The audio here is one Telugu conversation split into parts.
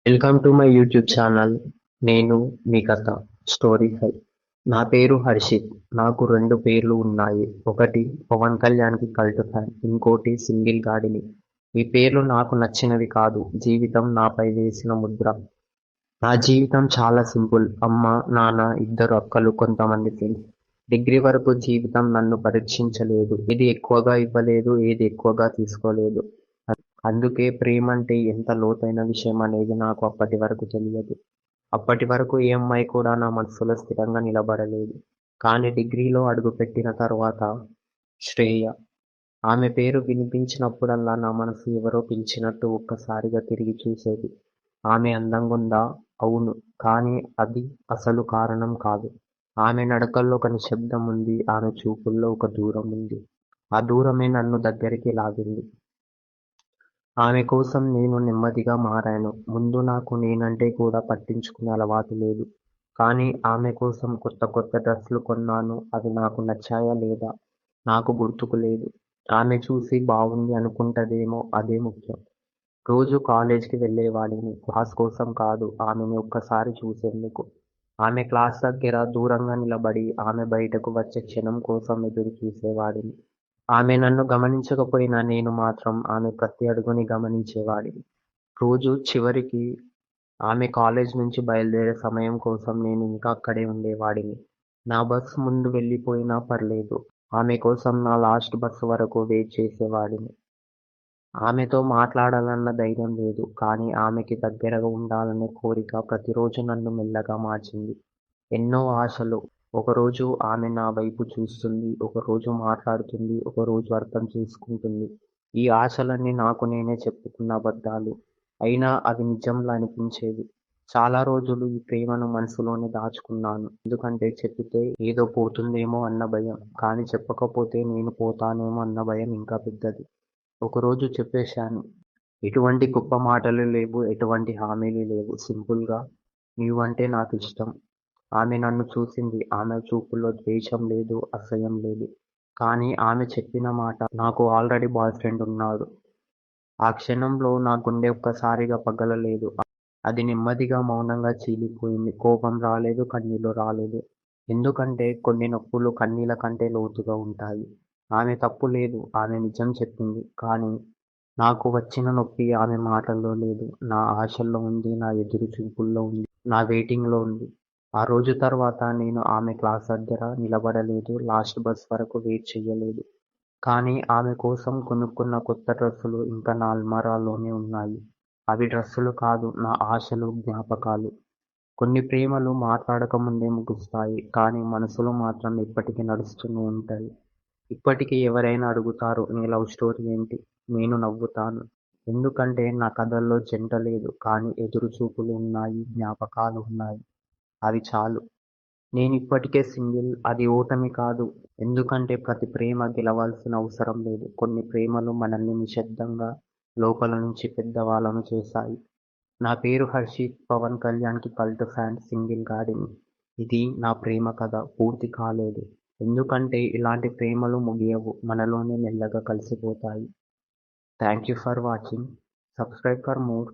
Welcome to my YouTube channel. నేను మీ కథ స్టోరీ ఫై. నా పేరు హర్షిత్. నాకు రెండు పేర్లు ఉన్నాయి. ఒకటి పవన్ కళ్యాణ్కి కల్ట్ ఫ్యాన్, ఇంకోటి సింగిల్ గాడిని. ఈ పేర్లు నాకు నచ్చినవి కాదు, జీవితం నాపై వేసిన ముద్ర. నా జీవితం చాలా సింపుల్. అమ్మ, నాన్న, ఇద్దరు అక్కలు, కొంతమంది ఫ్రెండ్స్. డిగ్రీ వరకు జీవితం నన్ను పరీక్షించలేదు. ఏది ఎక్కువగా ఇవ్వలేదు, ఏది ఎక్కువగా తీసుకోలేదు. అందుకే ప్రేమంటే ఎంత లోతైన విషయం అనేది నాకు అప్పటి వరకు తెలియదు. అప్పటి వరకు ఏ అమ్మాయి కూడా నా మనసులో స్థిరంగా నిలబడలేదు. కానీ డిగ్రీలో అడుగుపెట్టిన తర్వాత శ్రేయ. ఆమె పేరు వినిపించినప్పుడల్లా నా మనసు ఎవరో పిలిచినట్టు ఒక్కసారిగా తిరిగి చూసేది. ఆమె అందంగుందా? అవును. కానీ అది అసలు కారణం కాదు. ఆమె నడకల్లో ఒక నిశ్శబ్దం ఉంది. ఆమె చూపుల్లో ఒక దూరం ఉంది. ఆ దూరమే నన్ను దగ్గరికి లాగింది. ఆమె కోసం నేను నెమ్మదిగా మారాను. ముందు నాకు నేనంటే కూడా పట్టించుకునే అలవాటు లేదు. కానీ ఆమె కోసం కొత్త కొత్త డ్రెస్సులు కొన్నాను. అవి నాకు నచ్చాయా లేదా నాకు గుర్తుకు లేదు. ఆమె చూసి బావుంది అనుకుంటదేమో, అదే ముఖ్యం. రోజు కాలేజ్‌కి వెళ్ళేవాడిని. క్లాస్ కోసం కాదు, ఆమెని ఒక్కసారి చూసేందుకు. ఆమె క్లాస్ దగ్గర దూరంగా నిలబడి ఆమె బయటకు వచ్చే క్షణం కోసం ఎదురు చూసేవాడిని. ఆమె నన్ను గమనించకపోయినా నేను మాత్రం ఆమె ప్రతి అడుగుని గమనించేవాడిని. రోజు చివరికి ఆమె కాలేజ్ నుంచి బయలుదేరే సమయం కోసం నేను ఇంకా అక్కడే ఉండేవాడిని. నా బస్ ముందు వెళ్ళిపోయినా పర్లేదు. ఆమె కోసం నా లాస్ట్ బస్ వరకు వెయిట్ చేసేవాడిని. ఆమెతో మాట్లాడాలన్న ధైర్యం లేదు. కానీ ఆమెకి దగ్గరగా ఉండాలనే కోరిక ప్రతిరోజు నన్ను మెల్లగా మార్చింది. ఎన్నో ఆశలు. ఒకరోజు ఆమె నా వైపు చూస్తుంది. ఒకరోజు మాట్లాడుతుంది. ఒకరోజు అర్థం చేసుకుంటుంది. ఈ ఆశలన్నీ నాకు నేనే చెప్పుకున్న అబద్ధాలు. అయినా అవి నిజంలా అనిపించేవి. చాలా రోజులు ఈ ప్రేమను మనసులోనే దాచుకున్నాను. ఎందుకంటే చెప్పితే ఏదో పోతుందేమో అన్న భయం. కానీ చెప్పకపోతే నేను పోతానేమో అన్న భయం ఇంకా పెద్దది. ఒకరోజు చెప్పేశాను. ఎటువంటి గొప్ప మాటలు లేవు. ఎటువంటి హామీలు లేవు. సింపుల్‌గా నీవంటే నాకిష్టం. ఆమె నన్ను చూసింది. ఆమె చూపుల్లో ద్వేషం లేదు, అసహ్యం లేదు. కానీ ఆమె చెప్పిన మాట, నాకు ఆల్రెడీ బాయ్ ఫ్రెండ్ ఉన్నాడు. ఆ క్షణంలో నా గుండె ఒక్కసారిగా పగలలేదు. అది నెమ్మదిగా మౌనంగా చీలిపోయింది. కోపం రాలేదు, కన్నీళ్లు రాలేదు. ఎందుకంటే కొన్ని నొప్పులు కన్నీళ్ల కంటే లోతుగా ఉంటాయి. ఆమె తప్పు లేదు. ఆమె నిజం చెప్పింది. కానీ నాకు వచ్చిన నొప్పి ఆమె మాటల్లో లేదు. నా ఆశల్లో ఉంది. నా ఎదురు చూపుల్లో ఉంది. నా వెయిటింగ్‌లో ఉంది. ఆ రోజు తర్వాత నేను ఆమె క్లాస్ దగ్గర నిలబడలేదు. లాస్ట్ బస్ వరకు వెయిట్ చెయ్యలేదు. కానీ ఆమె కోసం కొనుక్కున్న కొత్త డ్రెస్సులు ఇంకా నా అల్మారాలోనే ఉన్నాయి. అవి డ్రెస్సులు కాదు, నా ఆశలు, జ్ఞాపకాలు. కొన్ని ప్రేమలు మాట్లాడక ముందే ముగుస్తాయి. కానీ మనసులో మాత్రం ఎప్పటికీ నడుస్తూనే ఉంటాయి. ఇప్పటికీ ఎవరైనా అడుగుతారు, నీ లవ్ స్టోరీ ఏంటి? నేను నవ్వుతాను. ఎందుకంటే నా కథల్లో జంట లేదు. కానీ ఎదురు చూపులు ఉన్నాయి, జ్ఞాపకాలు ఉన్నాయి. అవి చాలు. నేనిప్పటికే సింగిల్. అది ఓటమి కాదు. ఎందుకంటే ప్రతి ప్రేమ గెలవాల్సిన అవసరం లేదు. కొన్ని ప్రేమలు మనల్ని నిశ్శబ్దంగా లోపల నుంచి పెద్దవాళ్ళను చేశాయి. నా పేరు హర్షిత్. పవన్ కళ్యాణ్‌కి కల్ట్ ఫ్యాన్, సింగిల్ గాడిని. ఇది నా ప్రేమ కథ పూర్తి కాలేదు. ఎందుకంటే ఇలాంటి ప్రేమలు ముగియవు. మనలోనే మెల్లగా కలిసిపోతాయి. Thank you for watching. Subscribe for more.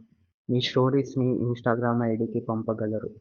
మీ స్టోరీస్‌ని ఇన్‌స్టాగ్రామ్ ఐడీకి పంపగలరు.